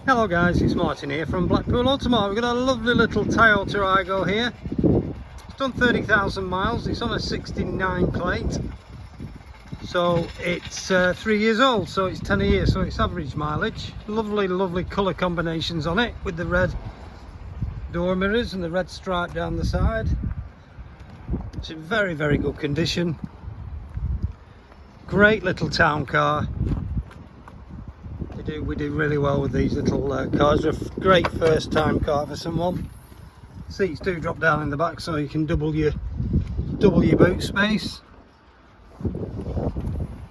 Hello guys, it's Martin here from Blackpool Automart. We've got a lovely little Toyota AYGO here. It's done 30,000 miles. It's on a 69 plate. So it's 3 years old, so it's 10 a year, so it's average mileage. Lovely colour combinations on it with the red door mirrors and the red stripe down the side. It's in very good condition. Great little town car. We do really well with these little cars. They're a great first time car for someone. Seats do drop down in the back, so you can double your boot space.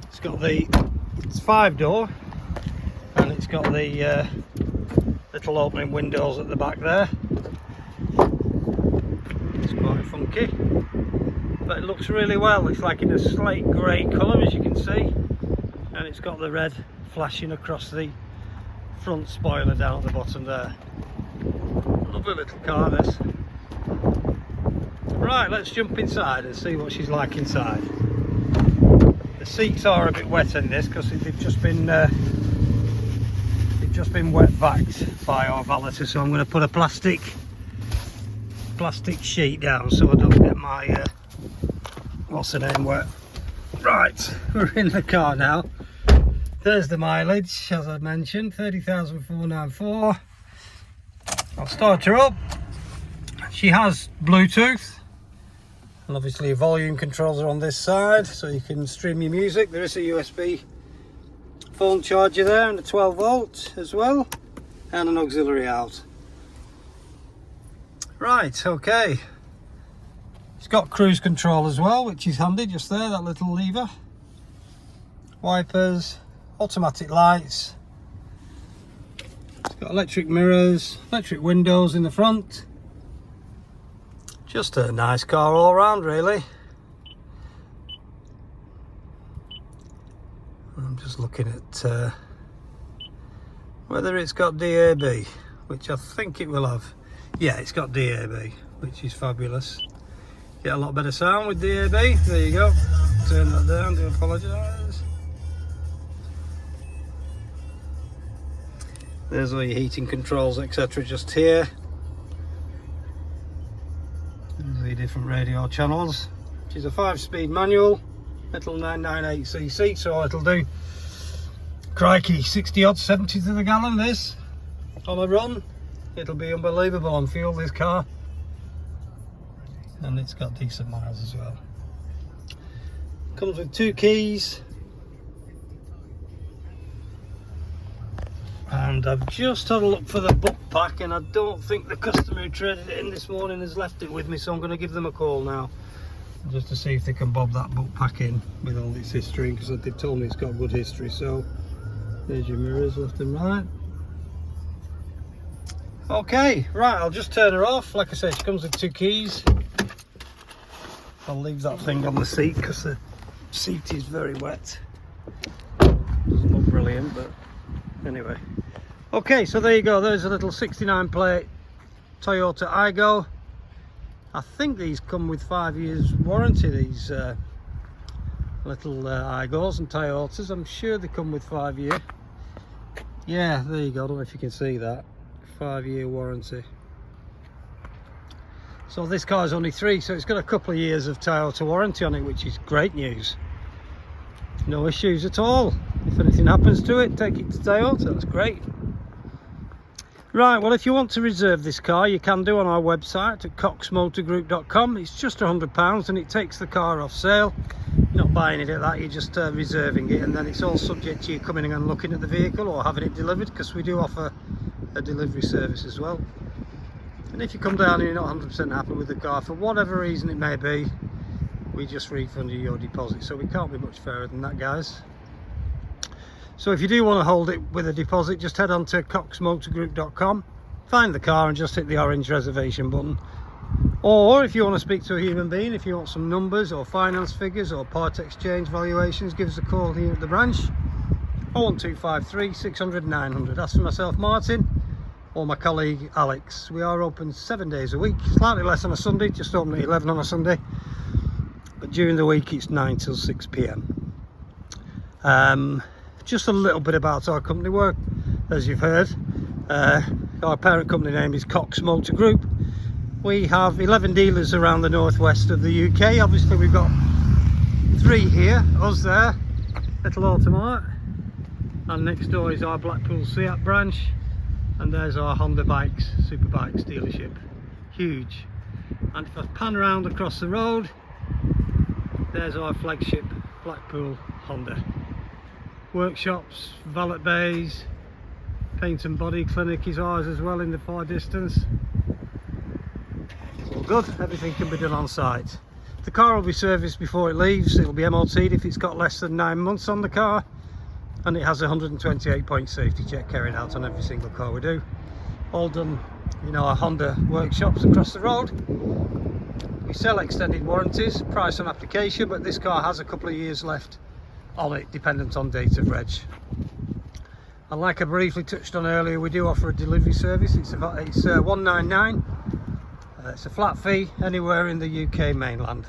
It's 5-door, and it's got the little opening windows at the back there. It's quite funky, but it looks really well. It's like in a slate grey colour, as you can see, and it's got the red flashing across the front spoiler down at the bottom there. Lovely little car, this. Right, let's jump inside and see what she's like inside. The seats are a bit wet in this because they've just been wet vacked by our valeter, so I'm going to put a plastic sheet down so I don't get my what's the name wet. Right, we're in the car now. There's the mileage, as I mentioned, 30,494. I'll start her up. She has Bluetooth, and obviously volume controls are on this side, so you can stream your music. There is a USB phone charger there, and a 12 volt as well, and an auxiliary out. Right, okay. It's got cruise control as well, which is handy, just there, that little lever. Wipers. Automatic lights. It's got electric mirrors, electric windows in the front. Just a nice car all round, really. I'm just looking at whether it's got DAB, which I think it will have. Yeah, it's got DAB, which is fabulous. Get a lot better sound with DAB. There you go. Turn that down, do apologise. There's all your heating controls, etc. just here. There's the different radio channels. Which is a 5-speed manual, little 998cc, so it'll do, crikey, 60 odd 70 to the gallon this on a run. It'll be unbelievable on fuel, this car, and it's got decent miles as well. Comes with 2 keys. And I've just had a look for the book pack, and I don't think the customer who traded it in this morning has left it with me, so I'm going to give them a call now just to see if they can bob that book pack in with all its history, because they've told me it's got good history. So there's your mirrors left and right. Okay, right, I'll just turn her off. Like I said, she comes with 2 keys. I'll leave that thing on the seat because the seat is very wet. Doesn't look brilliant, but anyway. Okay, so there you go. There's a little 69 plate Toyota AYGO. I think these come with 5 years warranty, these little AYGOs and Toyotas. I'm sure they come with 5 year. Yeah, there you go. I don't know if you can see that. 5-year warranty. So this car is only 3, so it's got a couple of years of Toyota warranty on it, which is great news. No issues at all. If anything happens to it, take it to Toyota. That's great. Right, well, if you want to reserve this car, you can do on our website at coxmotorgroup.com. It's just £100 and it takes the car off sale. You're not buying it at that, you're just reserving it, and then it's all subject to you coming in and looking at the vehicle or having it delivered, because we do offer a delivery service as well. And if you come down and you're not 100% happy with the car, for whatever reason it may be, we just refund you your deposit. So we can't be much fairer than that, guys. So if you do want to hold it with a deposit, just head on to coxmotorgroup.com, find the car and just hit the orange reservation button. Or if you want to speak to a human being, if you want some numbers or finance figures or part exchange valuations, give us a call here at the branch. 01253 600 900. That's for myself, Martin, or my colleague Alex. We are open 7 days a week, slightly less on a Sunday, just open at 11 on a Sunday, but during the week it's 9 till 6 p.m. Just a little bit about our company work, as you've heard. Our parent company name is Cox Motor Group. We have 11 dealers around the northwest of the UK. Obviously we've got 3 here, us there, Little Automart, and next door is our Blackpool St branch, and there's our Honda Bikes, Superbikes dealership. Huge. And if I pan around across the road, there's our flagship Blackpool Honda. Workshops, valet bays, paint and body clinic is ours as well in the far distance. All good, everything can be done on site. The car will be serviced before it leaves. It will be MOT'd if it's got less than 9 months on the car, and it has a 128-point safety check carried out on every single car we do. All done in our Honda workshops across the road. We sell extended warranties, price on application, but this car has a couple of years left on it, dependent on date of reg. And like I briefly touched on earlier, we do offer a delivery service. It's £199. It's a flat fee anywhere in the UK mainland.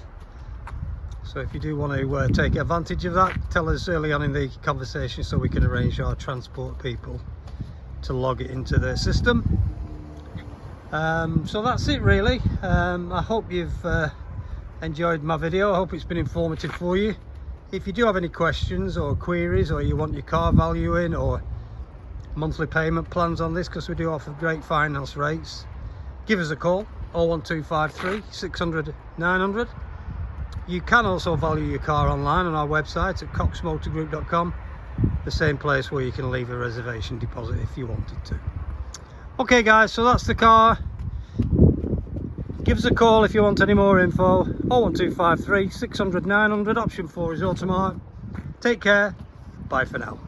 So if you do want to take advantage of that, tell us early on in the conversation so we can arrange our transport people to log it into their system. So that's it really. I hope you've enjoyed my video. I hope it's been informative for you. If you do have any questions or queries, or you want your car valuing or monthly payment plans on this, because we do offer great finance rates, give us a call, 01253 600 900. You can also value your car online on our website at coxmotorgroup.com, the same place where you can leave a reservation deposit if you wanted to. Okay guys, so that's the car. Give us a call if you want any more info, 01253 600 900. Option 4 is Automart. Take care, bye for now.